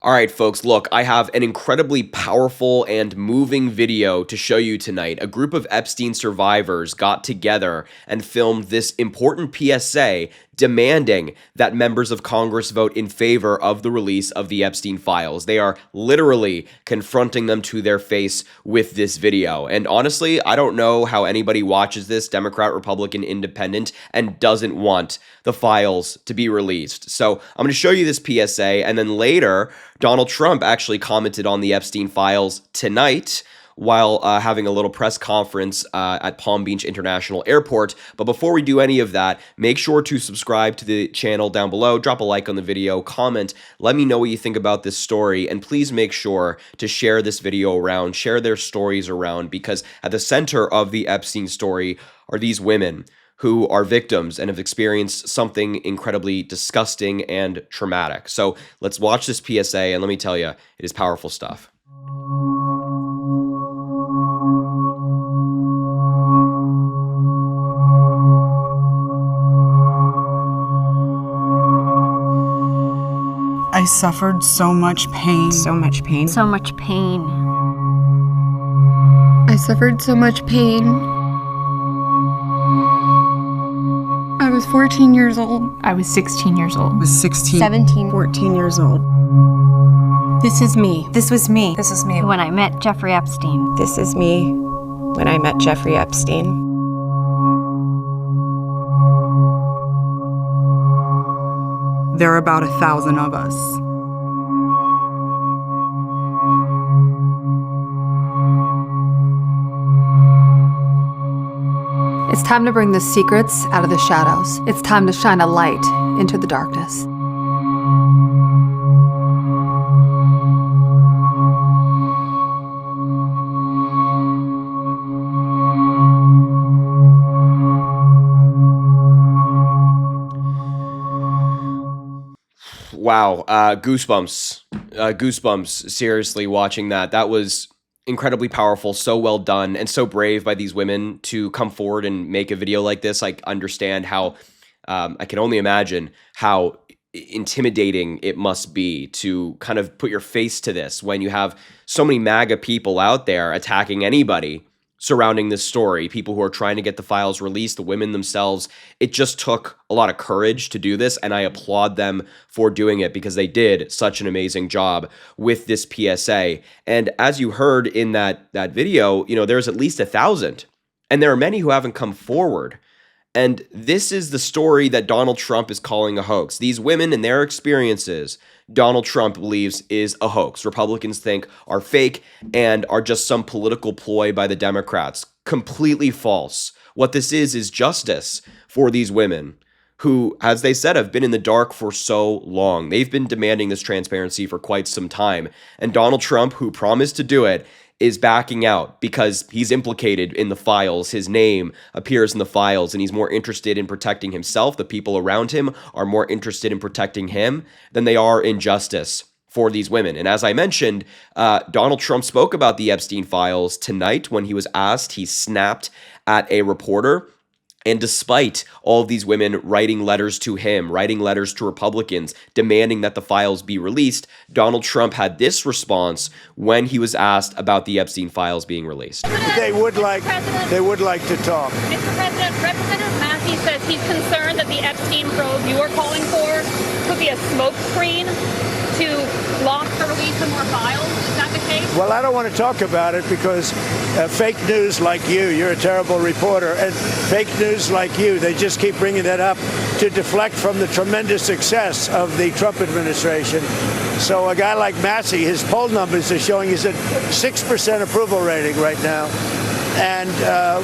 All right, folks, look, I have an incredibly powerful and moving video to show you tonight. A group of Epstein survivors got together and filmed this important PSA demanding that members of Congress vote in favor of the release of the Epstein files. They are literally confronting them to their face with this video. And honestly, I don't know how anybody watches this, Democrat, Republican, Independent, and doesn't want the files to be released. So I'm going to show you this PSA, and then later, Donald Trump actually commented on the Epstein files tonight while having a little press conference at Palm Beach International Airport. But before we do any of that, make sure to subscribe to the channel down below, drop a like on the video, comment, let me know what you think about this story, and please make sure to share this video around, share their stories around, because at the center of the Epstein story are these women who are victims and have experienced something incredibly disgusting and traumatic. So let's watch this PSA, and let me tell you, it is powerful stuff. I suffered so much pain. So much pain. So much pain. I suffered so much pain. I was 14 years old. I was 16 years old. I was 16. 17. 14 years old. This is me. This was me. This is me. When I met Jeffrey Epstein. This is me when I met Jeffrey Epstein. There are about 1,000 of us. It's time to bring the secrets out of the shadows. It's time to shine a light into the darkness. Wow, goosebumps, seriously, watching that. That was incredibly powerful, so well done, and so brave by these women to come forward and make a video like this. I understand how, I can only imagine how intimidating it must be to kind of put your face to this when you have so many MAGA people out there attacking anybody surrounding this story, people who are trying to get the files released, the women themselves. It just took a lot of courage to do this, and I applaud them for doing it because they did such an amazing job with this PSA. And as you heard in that video, you know, there's at least 1,000, and there are many who haven't come forward. And this is the story that Donald Trump is calling a hoax. These women and their experiences, Donald Trump believes is a hoax. Republicans think are fake and are just some political ploy by the Democrats. Completely false. What this is justice for these women who, as they said, have been in the dark for so long. They've been demanding this transparency for quite some time. And Donald Trump, who promised to do it, is backing out because he's implicated in the files. His name appears in the files, and he's more interested in protecting himself. The people around him are more interested in protecting him than they are in justice for these women. And as I mentioned, Donald Trump spoke about the Epstein files tonight when he was asked. He snapped at a reporter. And despite all of these women writing letters to him, writing letters to Republicans, demanding that the files be released, Donald Trump had this response when he was asked about the Epstein files being released. They would like to talk. Mr. President, Representative Massey says he's concerned that the Epstein probe you are calling for could be a smokescreen to block the release of more files. Is that the case? Well, I don't want to talk about it because fake news like you're a terrible reporter, and fake news like you, they just keep bringing that up to deflect from the tremendous success of the Trump administration. So a guy like Massey, his poll numbers are showing he's at 6% approval rating right now. And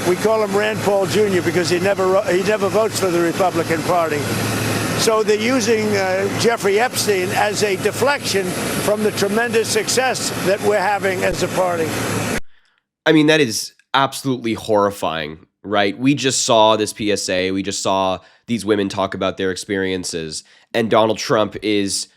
we call him Rand Paul Jr. because he never votes for the Republican Party. So they're using Jeffrey Epstein as a deflection from the tremendous success that we're having as a party. I mean, that is absolutely horrifying, right? We just saw this PSA. We just saw these women talk about their experiences. And Donald Trump is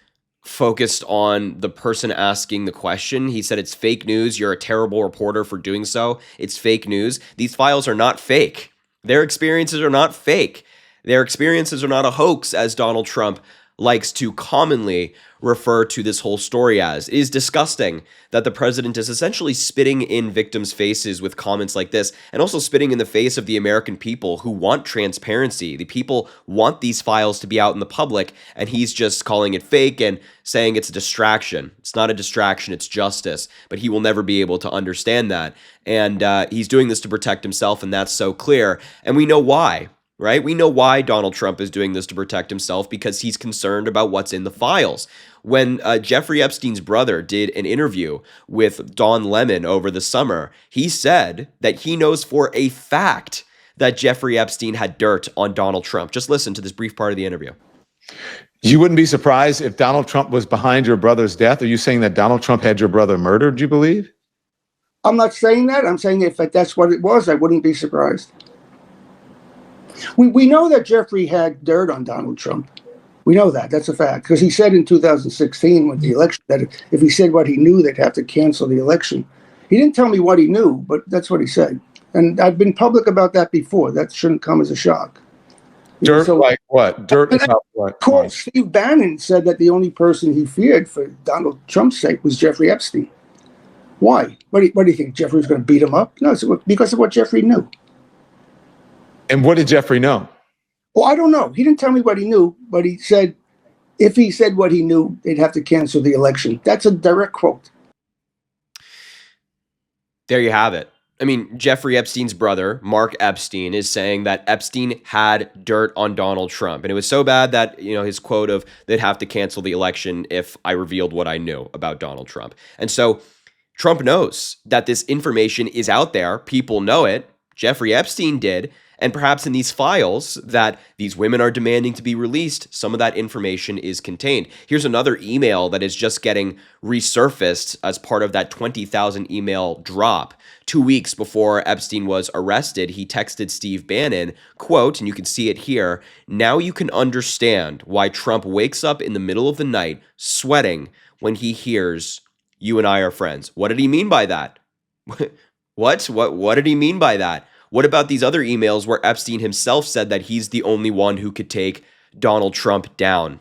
focused on the person asking the question. He said, it's fake news. You're a terrible reporter for doing so. It's fake news. These files are not fake. Their experiences are not fake. Their experiences are not a hoax, as Donald Trump likes to commonly refer to this whole story as. It is disgusting that the president is essentially spitting in victims' faces with comments like this, and also spitting in the face of the American people who want transparency. The people want these files to be out in the public, and he's just calling it fake and saying it's a distraction. It's not a distraction, it's justice. But he will never be able to understand that. And he's doing this to protect himself, and that's so clear. And we know why. Right? We know why Donald Trump is doing this to protect himself, because he's concerned about what's in the files. When Jeffrey Epstein's brother did an interview with Don Lemon over the summer, he said that he knows for a fact that Jeffrey Epstein had dirt on Donald Trump. Just listen to this brief part of the interview. You wouldn't be surprised if Donald Trump was behind your brother's death? Are you saying that Donald Trump had your brother murdered, do you believe? I'm not saying that. I'm saying if that's what it was, I wouldn't be surprised. We know that Jeffrey had dirt on Donald Trump. We know that. That's a fact. Because he said in 2016 with the election that if he said what he knew, they'd have to cancel the election. He didn't tell me what he knew, but that's what he said. And I've been public about that before. That shouldn't come as a shock. Dirt like what? Dirt about what? Of course, Steve Bannon said that the only person he feared for Donald Trump's sake was Jeffrey Epstein. Why? What do you think? Jeffrey was going to beat him up? No, it's because of what Jeffrey knew. And what did Jeffrey know? Well, I don't know. He didn't tell me what he knew, but he said if he said what he knew, they'd have to cancel the election. That's a direct quote. There you have it. I mean, Jeffrey Epstein's brother, Mark Epstein, is saying that Epstein had dirt on Donald Trump. And it was so bad that, his quote of they'd have to cancel the election if I revealed what I knew about Donald Trump. And so Trump knows that this information is out there. People know it. Jeffrey Epstein did. And perhaps in these files that these women are demanding to be released, some of that information is contained. Here's another email that is just getting resurfaced as part of that 20,000 email drop. 2 weeks before Epstein was arrested, he texted Steve Bannon, quote, and you can see it here, "Now you can understand why Trump wakes up in the middle of the night sweating when he hears you and I are friends." What did he mean by that? What did he mean by that? What about these other emails where Epstein himself said that he's the only one who could take Donald Trump down?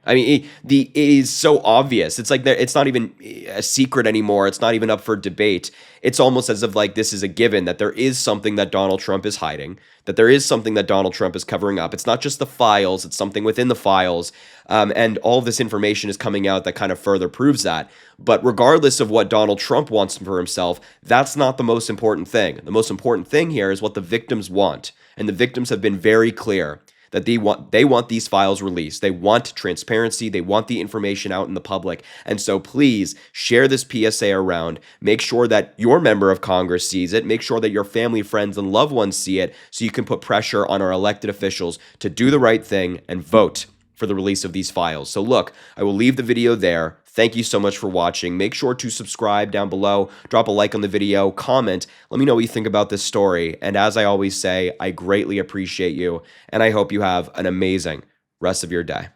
I mean, it is so obvious. It's like it's not even a secret anymore. It's not even up for debate. It's almost as if like this is a given that there is something that Donald Trump is hiding, that there is something that Donald Trump is covering up. It's not just the files. It's something within the files. And all of this information is coming out that kind of further proves that. But regardless of what Donald Trump wants for himself, that's not the most important thing. The most important thing here is what the victims want. And the victims have been very clear that they want these files released. They want transparency. They want the information out in the public. And so please share this PSA around. Make sure that your member of Congress sees it. Make sure that your family, friends, and loved ones see it so you can put pressure on our elected officials to do the right thing and vote for the release of these files. So look, I will leave the video there. Thank you so much for watching. Make sure to subscribe down below, drop a like on the video, comment, let me know what you think about this story. And as I always say, I greatly appreciate you, and I hope you have an amazing rest of your day.